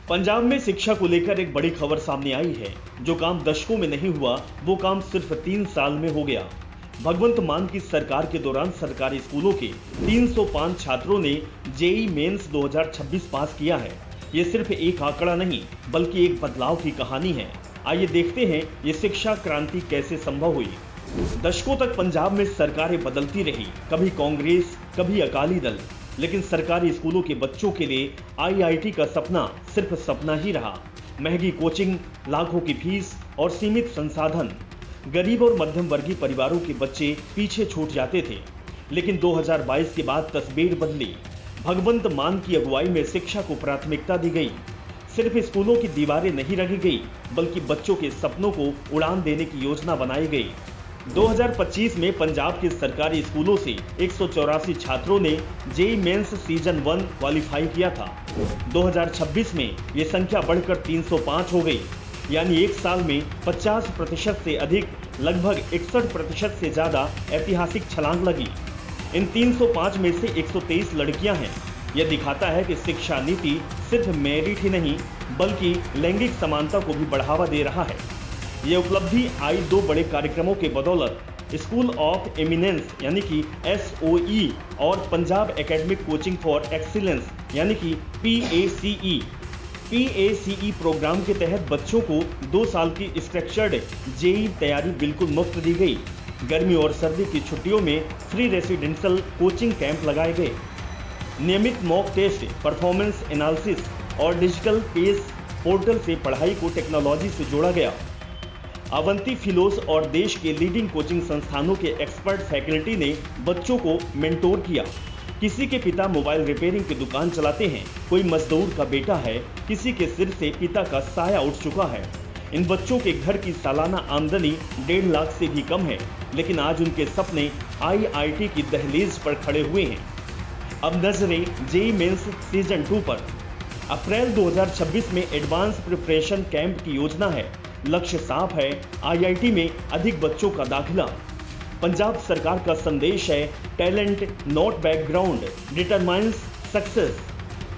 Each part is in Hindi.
पंजाब में शिक्षा को लेकर एक बड़ी खबर सामने आई है। जो काम दशकों में नहीं हुआ, वो काम सिर्फ 3 साल में हो गया। भगवंत मान की सरकार के दौरान सरकारी स्कूलों के 305 छात्रों ने जेईई मेंस 2026 पास किया है। ये सिर्फ एक आंकड़ा नहीं, बल्कि एक बदलाव की कहानी है। आइए देखते हैं ये शिक्षा क्रांति कैसे संभव हुई। दशकों तक पंजाब में सरकारें बदलती रही, कभी कांग्रेस, कभी अकाली दल, लेकिन सरकारी स्कूलों के बच्चों के लिए आईआईटी का सपना सिर्फ सपना ही रहा। महंगी कोचिंग, लाखों की फीस और सीमित संसाधन, गरीब और मध्यम वर्गीय परिवारों के बच्चे पीछे छूट जाते थे। लेकिन 2022 के बाद तस्वीर बदली। भगवंत मान की अगुवाई में शिक्षा को प्राथमिकता दी गई। सिर्फ स्कूलों की दीवारें नहीं रखी गई, बल्कि बच्चों के सपनों को उड़ान देने की योजना बनाई गई। 2025 में पंजाब के सरकारी स्कूलों से 184 छात्रों ने जेईई मेंस सीजन 1 क्वालिफाई किया था। 2026 में ये संख्या बढ़कर 305 हो गई, यानी एक साल में 50% से अधिक, लगभग 61% से ज्यादा ऐतिहासिक छलांग लगी। इन 305 में से 123 लड़कियां हैं। यह दिखाता है कि शिक्षा नीति सिर्फ मेरिट ही नहीं, बल्कि लैंगिक समानता को भी बढ़ावा दे रहा है। ये उपलब्धि आई 2 बड़े कार्यक्रमों के बदौलत, स्कूल ऑफ एमिनेंस यानी कि एसओई और Punjab academic coaching for excellence यानी कि पीएसीई प्रोग्राम के तहत बच्चों को 2 साल की स्ट्रक्चर्ड जेईई तैयारी बिल्कुल मुफ्त दी गई। गर्मी और सर्दी की छुट्टियों में फ्री रेसिडेंशियल कोचिंग कैंप लगाए गए। नियमित मॉक टेस्ट, परफॉर्मेंस एनालिसिस और डिजिटल पेस पोर्टल से पढ़ाई को टेक्नोलॉजी से जोड़ा गया। अवंती फिलोस और देश के लीडिंग कोचिंग संस्थानों के एक्सपर्ट फैकल्टी ने बच्चों को मेंटोर किया। किसी के पिता मोबाइल रिपेयरिंग की दुकान चलाते हैं, कोई मजदूर का बेटा है, किसी के सिर से पिता का साया उठ चुका है। इन बच्चों के घर की सालाना आमदनी 1.5 लाख से भी कम है, लेकिन आज उनके सपने आईआईटी की दहलीज पर खड़े हुए हैं। अब नजरें जेईई मेंस सीजन 2 पर। अप्रैल 2026 में एडवांस प्रिपरेशन कैंप की योजना है। लक्ष्य साफ है, आईआईटी में अधिक बच्चों का दाखिला। पंजाब सरकार का संदेश है, talent not background determines success.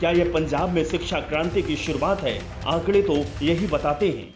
क्या यह पंजाब में शिक्षा क्रांति की शुरुआत है? आंकड़े तो यही बताते हैं।